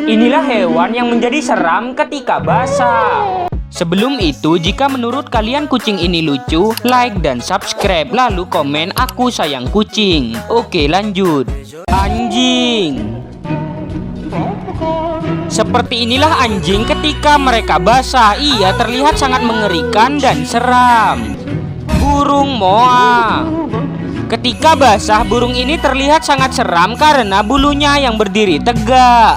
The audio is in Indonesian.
Inilah hewan yang menjadi seram ketika basah. Sebelum itu, jika menurut kalian kucing ini lucu, like dan subscribe, lalu komen "aku sayang kucing". Oke, lanjut. Anjing. Seperti inilah anjing ketika mereka basah. Ia terlihat sangat mengerikan dan seram. Burung moa. Ketika basah, burung ini terlihat sangat seram karena bulunya yang berdiri tegak.